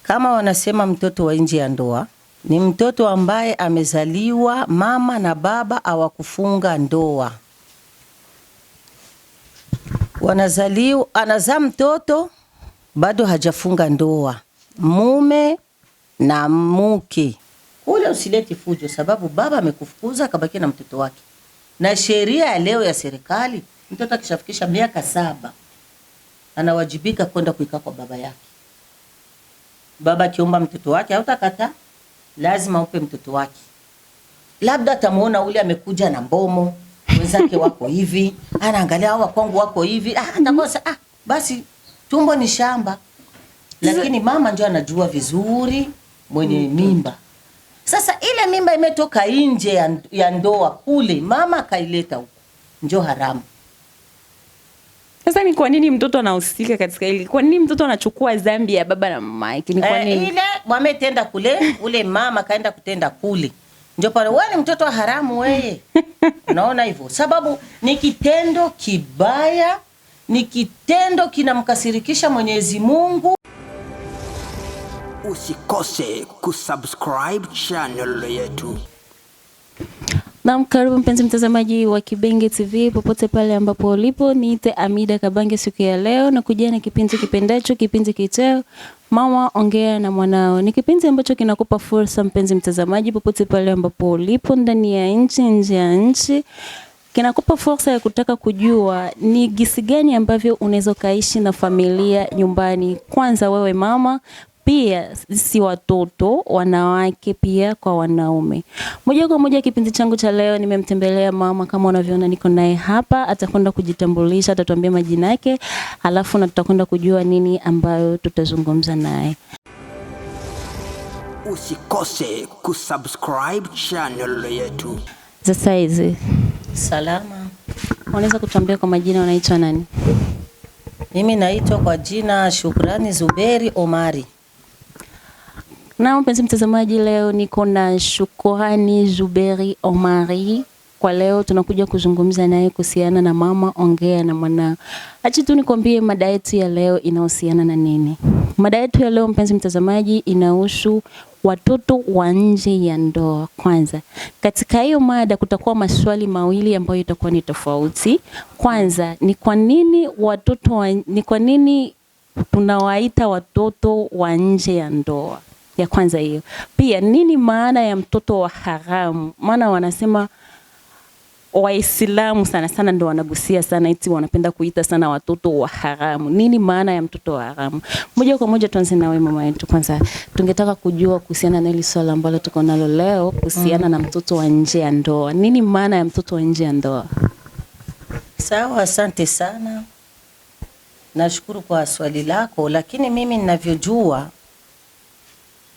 Kama wanasema mtoto wa nje ya ndoa ni mtoto ambaye amezaliwa mama na baba hawakufunga ndoa. Anazaa mtoto bado hajafunga ndoa, mume na mke. Ule usileti fujo, sababu baba amekufukuza akabaki na mtoto wake. Na sheria ya leo ya serikali, mtoto akishafikisha miaka 7 anawajibika kwenda kuikaa kwa baba yake. Baba akiomba mtoto wake hautakata, lazima upe mtoto wake. Labda atamuona ule amekuja na mbomo, wenzake wako hivi, anaangalia hawa kwangu wako hivi, atakosa basi tumbo ni shamba. Lakini mama ndio anajua vizuri mwenye mimba. Sasa ile mimba imetoka nje ya ndoa kule, mama kaileta huko, ndio haramu. Sasa ni kwa nini mtoto anahusika katika hili? Kwa nini mtoto anachukua dhambi ya baba na mama yake? Ni kwa nini? Ile wametenda kule, ule mama kaenda kutenda kule. Ndio pale wewe ni mtoto wa haramu wewe. Unaona hivyo? Sababu ni kitendo kibaya, ni kitendo kinamkasirikisha Mwenyezi Mungu. Usikose kusubscribe channel yetu. Na karibu mpenzi mtazamaji wa Kibenge TV popote pale ambapo ulipo. Niite Amida Kabange siku ya leo na kujia na kipindi kipendacho, kipindi kiteo Mama Ongea na Mwanao. Ni kipindi ambacho kinakupa fursa mpenzi mtazamaji popote pale ambapo ulipo, ndani ya nchi, nje ya nchi. Kinakupa fursa ya kutaka kujua ni gisi gani ambavyo unaweza kaishi na familia nyumbani. Kwanza wewe mama, pia si watoto, wanawake pia kwa wanaume. Moja kwa moja kipindi changu cha leo nimemtembelea mama, kama unavyoona niko naye hapa. Atakwenda kujitambulisha, atatuambia majina yake, alafu na tutakwenda kujua nini ambayo tutazungumza naye. Usikose kusubscribe channel yetu. Sasa hizi salama. Unaweza kutuambia kwa majina unaitwa nani? Mimi naitwa kwa jina Shukrani Zuberi Omari. Na mpenzi mtazamaji, leo niko na Shukrani Zuberi Omari. Kwa leo tunakuja kuzungumza naye kuhusiana na Mama Ongea na Mwanao. Acha tu nikwambie mada yetu ya leo inahusiana na nini. Mada yetu ya leo mpenzi mtazamaji inahusu watoto wa nje ya ndoa. Kwanza, katika hiyo mada kutakuwa maswali mawili ambayo itakuwa ni tofauti. Kwanza, ni kwa nini tunawaita watoto wa nje ya ndoa? Ya kwanza hiyo. Pia nini maana ya mtoto wa haramu? Maana wanasema Waislamu sana sana ndio wanagusia sana, eti wanapenda kuita sana watoto wa haramu. Nini maana ya mtoto wa haramu? Moja kwa moja tuanze na wewe mama yetu. Kwanza tungetaka kujua kuhusiana na hili swala ambalo tuko nalo leo kuhusiana na mtoto wa nje ya ndoa. Nini maana ya mtoto wa nje ya ndoa? Sawa, asante sana. Nashukuru kwa swali lako, lakini mimi ninavyojua,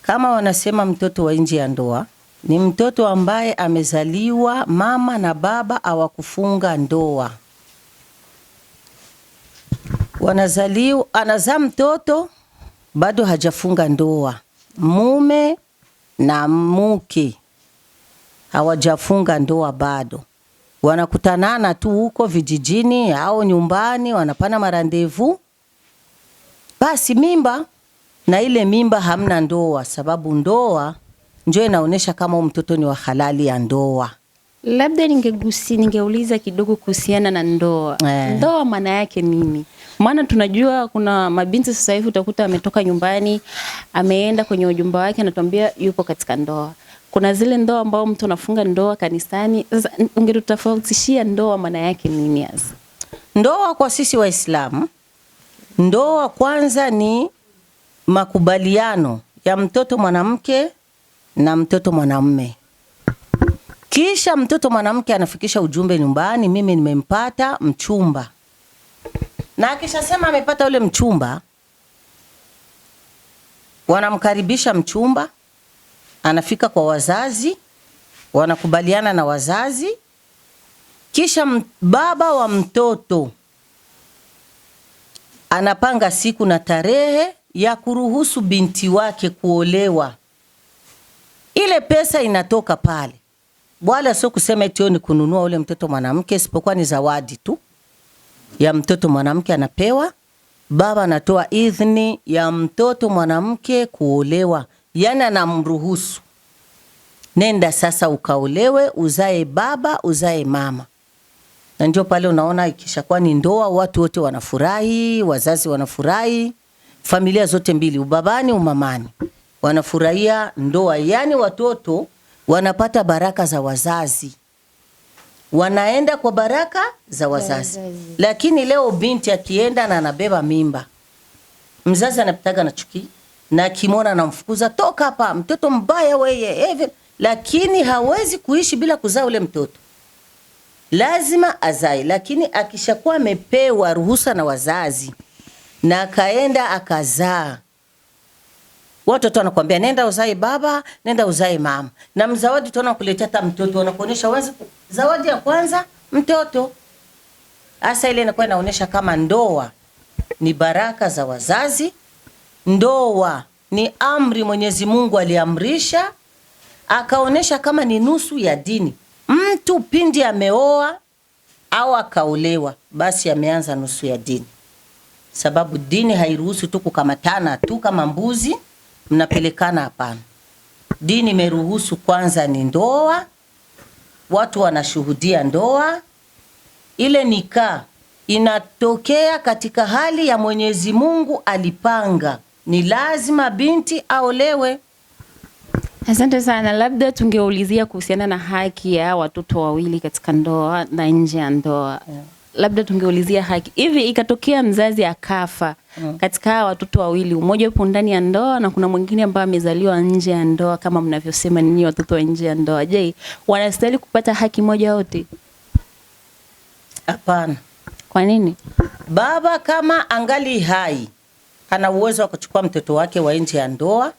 kama wanasema mtoto wa nje ya ndoa ni mtoto ambaye amezaliwa mama na baba hawakufunga ndoa. Anazaa mtoto bado hajafunga ndoa, mume na mke hawajafunga ndoa bado. Wanakutanana tu huko vijijini au nyumbani, wanapana marandevu. Basi mimba, na ile mimba hamna ndoa, sababu ndoa ndio inaonesha kama mtoto ni wa halali ya ndoa. Labda ningeuliza kidogo kuhusiana na ndoa. Ndoa maana yake nini? Maana tunajua kuna mabinti sasa hivi utakuta ametoka nyumbani, ameenda kwenye ujumba wake, anatuambia yupo katika ndoa. Kuna zile ndoa ambao mtu anafunga ndoa kanisani. Sasa ungetutofautishia ndoa maana yake nini hasa? Ndoa kwa sisi Waislamu, ndoa kwanza ni makubaliano ya mtoto mwanamke na mtoto mwanamume. Kisha mtoto mwanamke anafikisha ujumbe nyumbani, mimi nimempata mchumba. Na akisha sema amepata ule mchumba, wanamkaribisha mchumba, anafika kwa wazazi, wanakubaliana na wazazi. Kisha baba wa mtoto anapanga siku na tarehe ya kuruhusu binti wake kuolewa. Ile pesa inatoka pale. Wala sio kusema eti ni kununua ule mtoto mwanamke, isipokuwa ni zawadi tu ya mtoto mwanamke anapewa. baba anatoa idhini ya mtoto mwanamke kuolewa, yani anamruhusu, nenda sasa ukaolewe, uzae baba, uzae mama. Na ndio pale unaona ikishakuwa ni ndoa, watu wote wanafurahi, wazazi wanafurahi, familia zote mbili, ubabani umamani, wanafurahia ndoa. Yani watoto wanapata baraka za wazazi, wanaenda kwa baraka za wazazi. Lakini leo binti akienda na anabeba mimba, mzazi anapitaga na chuki, na kimona anamfukuza, toka hapa, mtoto mbaya wewe. Lakini hawezi kuishi bila kuzaa ule mtoto, lazima azae. Lakini akishakuwa amepewa ruhusa na wazazi na akaenda akazaa, watoto wanakuambia nenda uzae baba, nenda uzae mama, na mzawadi tu anakuletea hata mtoto, wanakuonesha wazi zawadi ya kwanza mtoto. Asa ile inakuwa inaonyesha kama ndoa ni baraka za wazazi, ndoa ni amri Mwenyezi Mungu aliamrisha, akaonesha kama ni nusu ya dini. Mtu pindi ameoa au akaolewa, basi ameanza nusu ya dini, sababu dini hairuhusu tu kukamatana tu kama mbuzi mnapelekana, hapana. Dini imeruhusu kwanza ni ndoa, watu wanashuhudia ndoa. Ile nikaa inatokea katika hali ya Mwenyezi Mungu alipanga, ni lazima binti aolewe. Asante sana. Labda tungeulizia kuhusiana na haki ya watoto wawili katika ndoa na nje ya ndoa. Labda tungeulizia haki. Hivi ikatokea mzazi akafa katika watoto wawili, mmoja yupo ndani ya ndoa na kuna mwingine ambaye amezaliwa nje ya ndoa, kama mnavyosema ninyi watoto wa nje ya ndoa, je, wanastahili kupata haki moja wote? Hapana. Kwa nini? Baba kama angali hai ana uwezo wa kuchukua mtoto wake wa nje ya ndoa,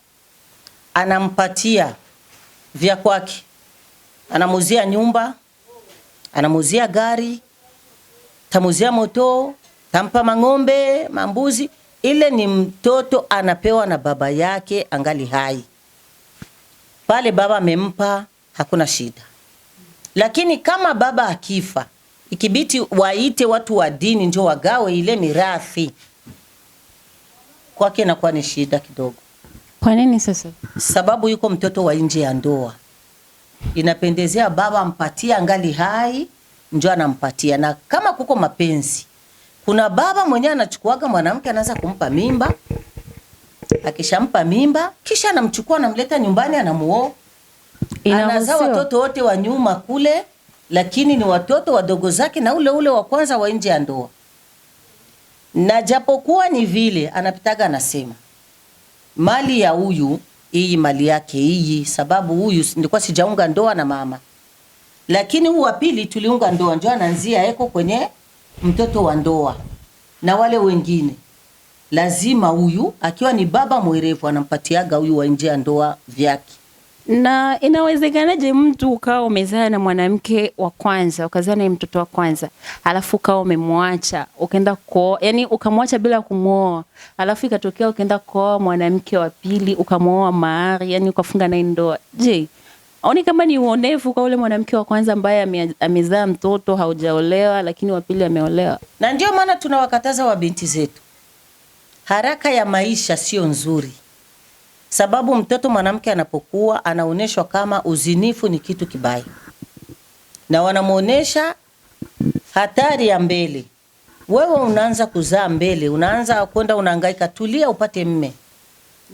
anampatia vya kwake, anamuzia nyumba, anamuzia gari, tamuzia moto, tampa mang'ombe, mambuzi. Ile ni mtoto anapewa na baba yake angali hai. Pale baba amempa, hakuna shida. Lakini kama baba akifa, ikibiti waite watu wa dini ndio wagawe ile mirathi, kwake inakuwa ni shida kidogo. Kwa nini sasa? Sababu yuko mtoto wa nje ya ndoa, inapendezea baba ampatia angali hai, ndio anampatia. Na kama kuko mapenzi, kuna baba mwenyewe anachukuaga mwanamke, anaanza kumpa mimba, akishampa mimba kisha anamchukua anamleta nyumbani, anamuoa, anazaa watoto wote wa nyuma kule, lakini ni watoto wadogo zake na ule wa kwanza wa nje ya ndoa. Na japokuwa ni vile, anapitaga anasema mali ya huyu, hii mali yake hii, sababu huyu nilikuwa sijaunga ndoa na mama, lakini huyu wa pili tuliunga ndoa, ndio anaanzia eko kwenye mtoto wa ndoa. Na wale wengine lazima huyu akiwa ni baba mwerevu anampatiaga huyu wa nje ya ndoa vyake. Na inawezekanaje mtu ukawa umezaa na mwanamke wa kwanza, ukazaa na mtoto wa kwanza, alafu ukawa umemwacha, ukaenda kuoa, yani ukamwacha bila kumuoa, alafu ikatokea ukaenda kuoa mwanamke wa pili, ukamuoa mahari, yani ukafunga naye ndoa. Je, aoni kama ni uonevu kwa ule mwanamke wa kwanza ambaye amezaa mtoto haujaolewa, lakini wa pili ameolewa? Na ndio maana tunawakataza wa binti zetu, haraka ya maisha sio nzuri. Sababu mtoto mwanamke anapokuwa anaoneshwa kama uzinifu ni kitu kibaya, na wanamuonesha hatari ya mbele. Wewe unaanza kuzaa mbele, unaanza kwenda unahangaika, tulia upate mme.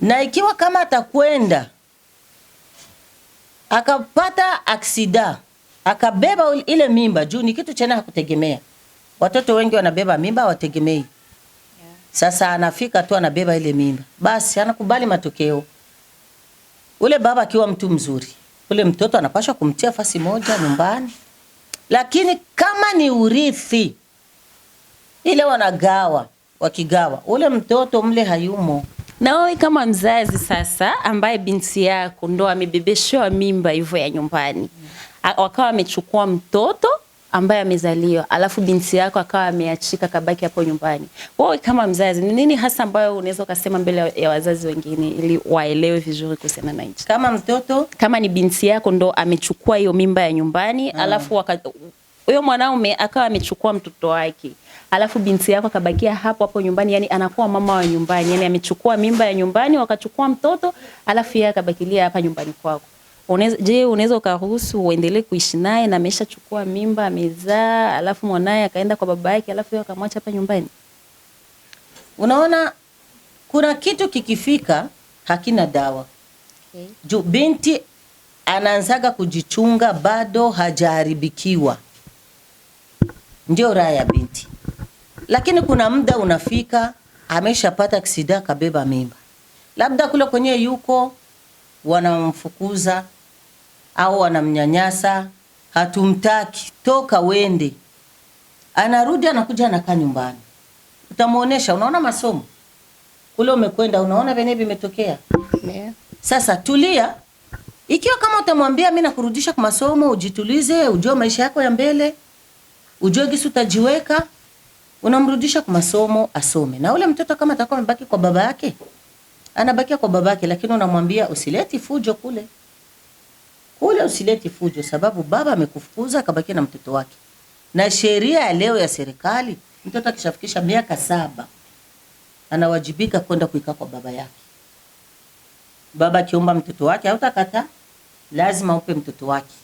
Na ikiwa kama atakwenda akapata aksida, akabeba ile mimba, juu ni kitu chena hakutegemea. Watoto wengi wanabeba mimba hawategemei. Sasa anafika tu anabeba ile mimba, basi anakubali matokeo. Ule baba akiwa mtu mzuri, ule mtoto anapaswa kumtia fasi moja nyumbani. Lakini kama ni urithi, ile wanagawa, wakigawa, ule mtoto mle hayumo. Na wewe kama mzazi sasa, ambaye binti yako ndo amebebeshwa mimba hivyo ya nyumbani, wakawa amechukua mtoto ambaye amezaliwa, alafu binti yako akawa ameachika kabaki hapo nyumbani, wewe kama mzazi ni nini hasa ambayo unaweza kusema mbele ya wazazi wengine ili waelewe vizuri kuhusiana na hicho? Kama mtoto, kama ni binti yako ndo amechukua hiyo mimba ya nyumbani, alafu huyo mwanaume akawa amechukua mtoto wake, alafu binti yako akabakia hapo hapo nyumbani, yani anakuwa mama wa nyumbani, yani amechukua mimba ya nyumbani, wakachukua mtoto, alafu yeye akabakilia hapa nyumbani kwako. Unaweza ukaruhusu uendelee kuishi naye na ameshachukua mimba, amezaa, alafu mwanae akaenda kwa baba yake, alafu yeye akamwacha hapa nyumbani? Unaona, kuna kitu kikifika hakina dawa. Okay. Juu binti anaanzaga kujichunga bado hajaharibikiwa. Ndio raha ya binti. Lakini kuna muda unafika ameshapata aksida kabeba mimba. Labda kule kwenye yuko wanamfukuza au wanamnyanyasa, hatumtaki, toka wende. Anarudi anakuja anakaa nyumbani. Utamuonesha, unaona masomo kule umekwenda, unaona vene vimetokea. Yeah. Sasa tulia. Ikiwa kama utamwambia mimi nakurudisha kwa masomo, ujitulize, ujue maisha yako ya mbele, ujue gisi utajiweka, unamrudisha kwa masomo asome. Na ule mtoto kama atakuwa amebaki kwa baba yake, anabakia kwa baba yake, lakini unamwambia usileti fujo kule. Kule usileti fujo sababu baba amekufukuza akabaki na mtoto wake. Na sheria ya leo ya serikali, mtoto akishafikisha miaka 7 anawajibika kwenda kuikaa kwa baba yake. Baba akiomba mtoto wake hautakata, lazima upe mtoto wake.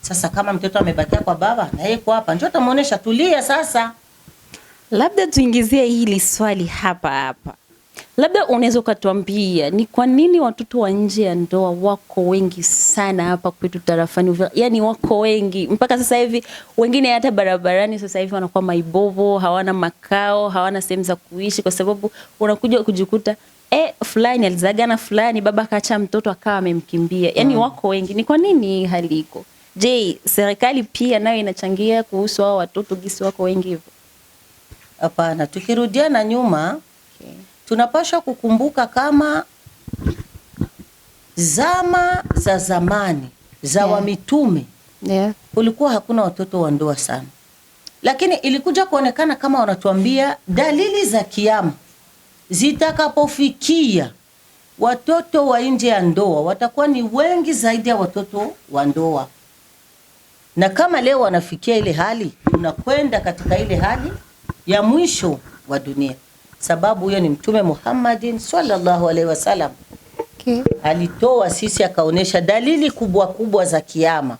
Sasa kama mtoto amebakia kwa baba na yeye kwa hapa, njoo tumuonesha tulia sasa. Labda tuingizie hili swali hapa. Labda unaweza ukatuambia ni kwa nini watoto wa nje ya ndoa wako wengi sana hapa kwetu tarafani? Yaani wako wengi mpaka sasa hivi, wengine hata barabarani sasa hivi wanakuwa maibovo, hawana makao, hawana sehemu za kuishi, kwa sababu unakuja kujikuta fulani alizagana fulani, baba kaacha mtoto akawa amemkimbia. Yaani wako wengi. Ni kwa nini hali iko? Je, serikali pia nayo inachangia kuhusu hao watoto gisi wako wengi hivyo? Hapana, tukirudiana nyuma, okay, tunapaswa kukumbuka kama zama za zamani za wa mitume, kulikuwa hakuna watoto wa ndoa sana. Lakini ilikuja kuonekana kama wanatuambia dalili za kiyama zitakapofikia, watoto wa nje ya ndoa watakuwa ni wengi zaidi ya watoto wa ndoa. Na kama leo wanafikia ile hali, tunakwenda katika ile hali ya mwisho wa dunia. Sababu huyo ni Mtume Muhammadin sallallahu alaihi wasallam. Okay. Alitoa sisi akaonesha dalili kubwa kubwa za kiyama.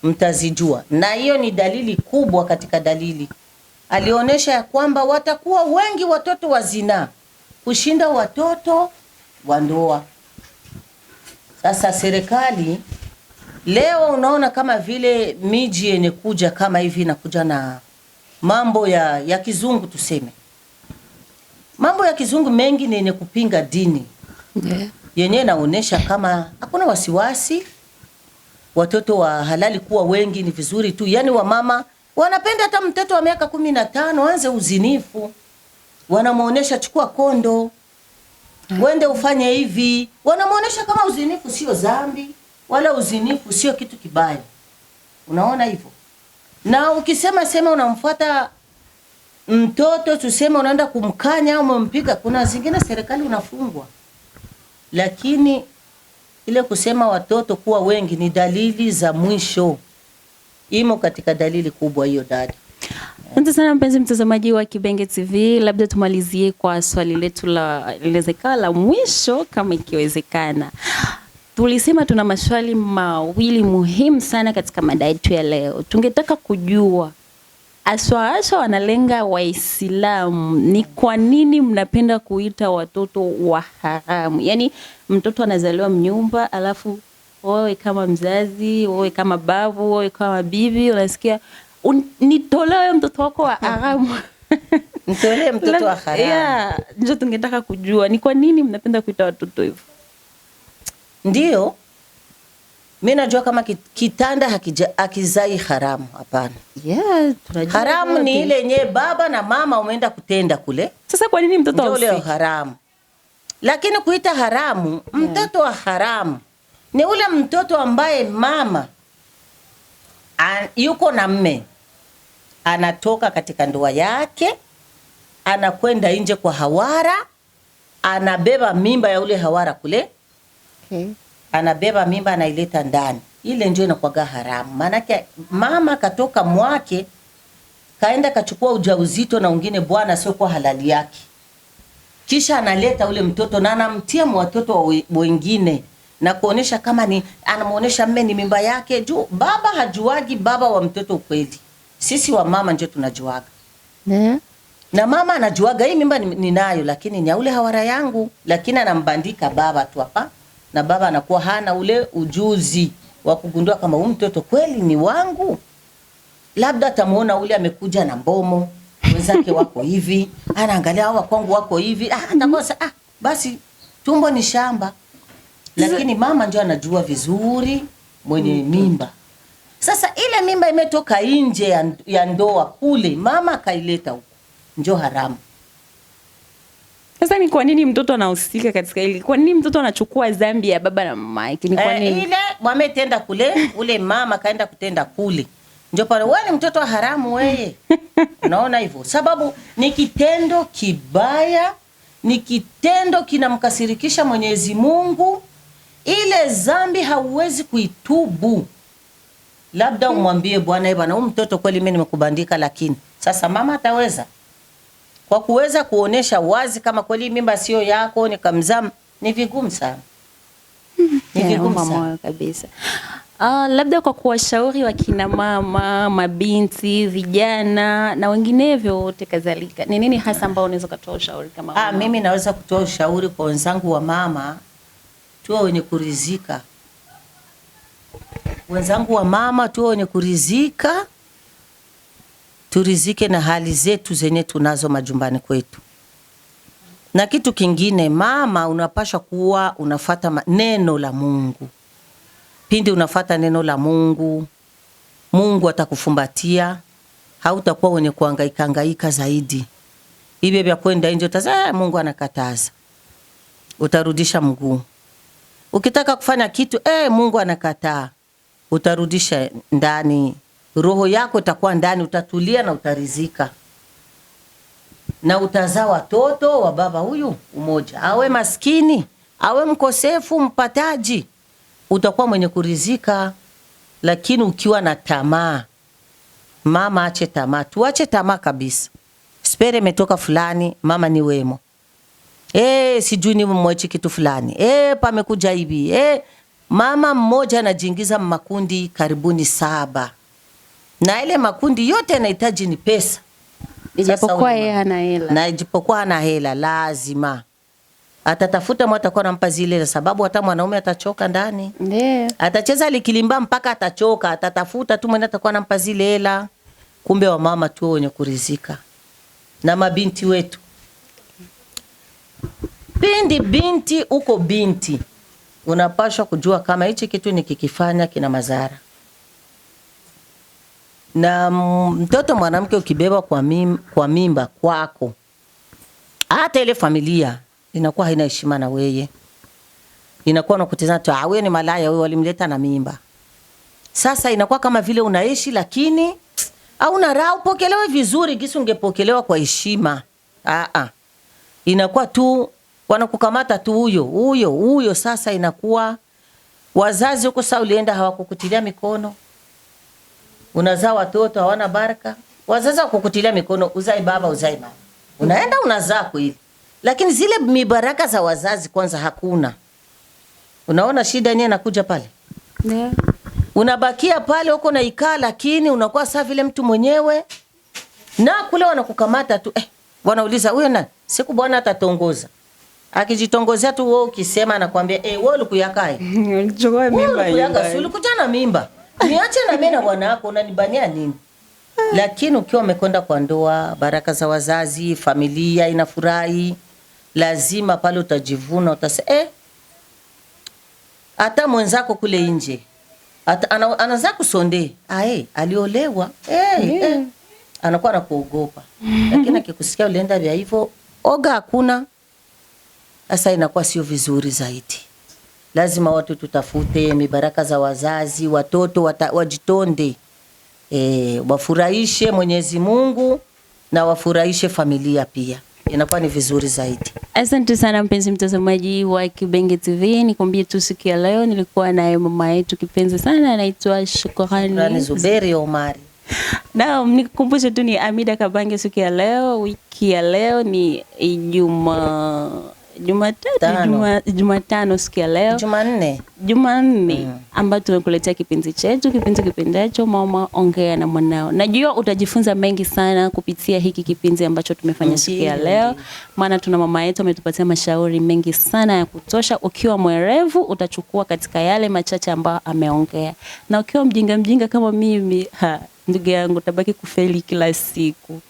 Mtazijua. Na hiyo ni dalili kubwa katika dalili. Alionesha ya kwamba watakuwa wengi watoto wa zina kushinda watoto wa ndoa. Sasa serikali leo unaona kama vile miji yenye kuja kama hivi inakuja na mambo ya kizungu tuseme. Mambo ya kizungu mengi ni yenye kupinga dini. Yeah. Yenye naonesha kama hakuna wasiwasi, watoto wa halali kuwa wengi ni vizuri tu. Yaani wamama wanapenda hata mtoto wa miaka 15 anze uzinifu. Wanamuonesha chukua kondo, wende ufanye hivi. Wanamuonesha kama uzinifu sio dhambi, wala uzinifu sio kitu kibaya. Unaona hivyo? Na ukisema sema unamfuata mtoto tuseme unaenda kumkanya au umempiga, kuna zingine serikali unafungwa. Lakini ile kusema watoto kuwa wengi ni dalili za mwisho. Imo katika dalili kubwa hiyo dada. Asante sana mpenzi mtazamaji wa Kibenge TV, labda tumalizie kwa swali letu la mwisho kama ikiwezekana. Tulisema tuna maswali mawili muhimu sana katika mada yetu ya leo. Tungetaka kujua aswa wanalenga Waislamu, ni kwa nini mnapenda kuita watoto wa haramu? Yaani mtoto anazaliwa mnyumba, alafu wewe kama mzazi, wewe kama babu, wewe kama bibi unasikia nitolewe mtoto wako wa haramu. Nitolewe mtoto wa haramu. Yeah, ndio tungetaka kujua ni kwa nini mnapenda kuita watoto hivyo. Ndio. Mimi najua kama kitanda hakizai haramu, hapana. Yeah, tunajua. Haramu ni ile yenye baba na mama umeenda kutenda kule. Sasa kwa nini mtoto ule haramu? Lakini kuita haramu, mtoto wa haramu ni ule mtoto ambaye mama yuko na mme, anatoka katika ndoa yake, anakwenda nje kwa hawara, anabeba mimba ya ule hawara kule. Okay. Anabeba mimba anaileta ndani. ile ndio inakuwa haramu. Maana mama katoka mwake kaenda kachukua ujauzito na wengine bwana sio kwa halali yake, kisha analeta ule mtoto na anamtia watoto wengine na kuonesha kama ni anamuonesha mme ni mimba yake juu baba hajuagi baba wa mtoto ukweli. Sisi wa mama ndio tunajuaga. Na mama anajuaga hii mimba ninayo lakini ni ule hawara yangu, lakini anambandika baba tu hapa na baba anakuwa hana ule ujuzi wa kugundua kama huyu mtoto kweli ni wangu. Labda atamuona ule amekuja na mbomo, wenzake wako hivi, anaangalia hawa kwangu wako hivi, atakosa basi tumbo ni shamba. Lakini mama ndio anajua vizuri mwenye mimba. Sasa ile mimba imetoka nje ya ndoa kule, mama kaileta huko, ndio haramu. Sasa ni kwa nini mtoto anahusika katika hili? Kwa nini mtoto anachukua dhambi ya baba na mama yake? Ni kwa nini? Ile wametenda kule, ule mama kaenda kutenda kule. Ndio pale wewe ni mtoto wa haramu wewe. Unaona hivyo? Sababu ni kitendo kibaya, ni kitendo kinamkasirikisha Mwenyezi Mungu. Ile dhambi hauwezi kuitubu. Labda umwambie bwana huyu mtoto kweli mimi nimekubandika, lakini sasa mama ataweza kwa kuweza kuonesha wazi kama kweli mimba sio yako nikamzaa, ni vigumu sana. Ni vigumu sana kabisa. Labda kwa kuwashauri wakina mama, mabinti, vijana na wenginevyo wote kadhalika, ni nini hasa ambao unaweza kutoa ushauri kama mama? Mimi naweza kutoa ushauri kwa wenzangu wa mama, tuwe wenye kuridhika. Wenzangu wa mama tuwe wenye kuridhika. Turizike na hali zetu zenye tunazo majumbani kwetu. Na kitu kingine, mama unapaswa kuwa unafuata neno la Mungu. Pindi unafuata neno la Mungu, Mungu atakufumbatia, hautakuwa wenye kuhangaika zaidi. Hivi vya kwenda nje utaza Mungu anakataza. Utarudisha mguu. Ukitaka kufanya kitu Mungu anakataa, utarudisha ndani. Roho yako itakuwa ndani, utatulia na utarizika. Na utazaa watoto wa baba huyu umoja. Awe maskini, awe mkosefu, mpataji, utakuwa mwenye kurizika. Lakini ukiwa na tamaa, mama ache tamaa, tuache tamaa kabisa. Spere metoka fulani, mama ni wemo. Sijui ni mmoja kitu fulani. Pamekuja hivi. Mama mmoja anajiingiza makundi karibuni 7. Na ile makundi yote yanahitaji ni pesa. Ijapokuwa yeye hana hela. Na ijapokuwa hana hela, lazima atatafuta mtu atakuwa anampa zile, sababu hata mwanaume atachoka ndani. Ndio. Atacheza likilimba mpaka atachoka, atatafuta tu mwenye atakuwa anampa zile hela. Kumbe wa mama tu wenye kurizika. Na mabinti wetu. Pindi binti uko binti, unapaswa kujua kama hichi kitu nikikifanya kina madhara. Na mtoto mwanamke ukibeba kwa mimba kwako, hata ile familia inakuwa haina heshima na wewe. Inakuwa nakutazama tu, wewe ni malaya, wewe walimleta na mimba. Sasa inakuwa kama vile unaishi lakini au na raha upokelewe vizuri gisi ungepokelewa kwa heshima. Inakuwa tu wanakukamata tu huyo. Sasa inakuwa wazazi huko sasa ulienda hawakukutilia mikono. Unazaa watoto hawana baraka. Wazazi wakukutilia mikono, uzai baba uzai mama. Unaenda unazaa kweli. Lakini zile mibaraka za wazazi kwanza hakuna. Unaona shida yenyewe inakuja pale. Ndio. Unabakia pale huko na ikaa, lakini unakuwa sawa vile mtu mwenyewe. Na kule wanakukamata tu. Wanauliza huyo nani? Siku bwana atatongoza. Akijitongozea tu wewe ukisema anakuambia wewe ulikuyakae. Ulichukua mimba hiyo. Ulikuja na mimba. Niache na mimi na bwana wako unanibania nini? Lakini ukiwa umekwenda kwa ndoa, baraka za wazazi, familia inafurahi, lazima pale utajivuna, utasema hata mwenzako kule nje anaanza kusonde, aliolewa, anakuwa anakuogopa. Lakini akikusikia ulienda vya hivyo, oga hakuna. Sasa inakuwa sio vizuri zaidi. Lazima watu tutafute mibaraka za wazazi, watoto wajitonde. Wafurahishe Mwenyezi Mungu na wafurahishe familia pia. inakuwa ni vizuri zaidi. Asante sana mpenzi mtazamaji wa Kibenge TV, nikwambie tu siku ya leo nilikuwa na mama yetu kipenzi sana anaitwa Shukrani Zuberi Omari. Na nikukumbushe tu ni Amida Kabange siku ya leo, wiki ya leo ni Jumatano siku ya leo. Jumanne ambayo tumekuletea kipindi chetu, kipindi kipendacho Mama Ongea na Mwanao. Najua utajifunza mengi sana kupitia hiki kipindi ambacho tumefanya siku ya leo. Maana tuna mama yetu ametupatia mashauri mengi sana ya kutosha. Ukiwa mwerevu utachukua katika yale machache ambayo ameongea. Na ukiwa mjinga kama mimi, ndugu yangu utabaki kufeli kila siku.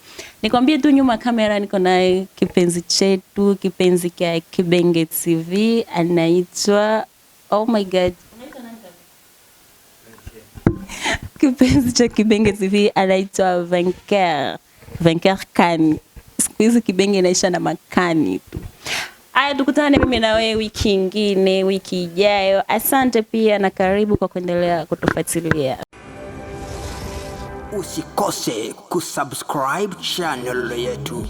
Nikwambie tu nyuma kamera niko na kipenzi chetu, kipenzi kia Kibenge TV, anaitwa oh my god. Kipenzi cha Kibenge TV anaitwa Venker Kani. Siku hizi Kibenge inaisha na makani tu. Aya, tukutane mimi na wewe wiki ingine, wiki ijayo. Asante pia na karibu kwa kuendelea kutufuatilia. Usikose kusubscribe channel yetu.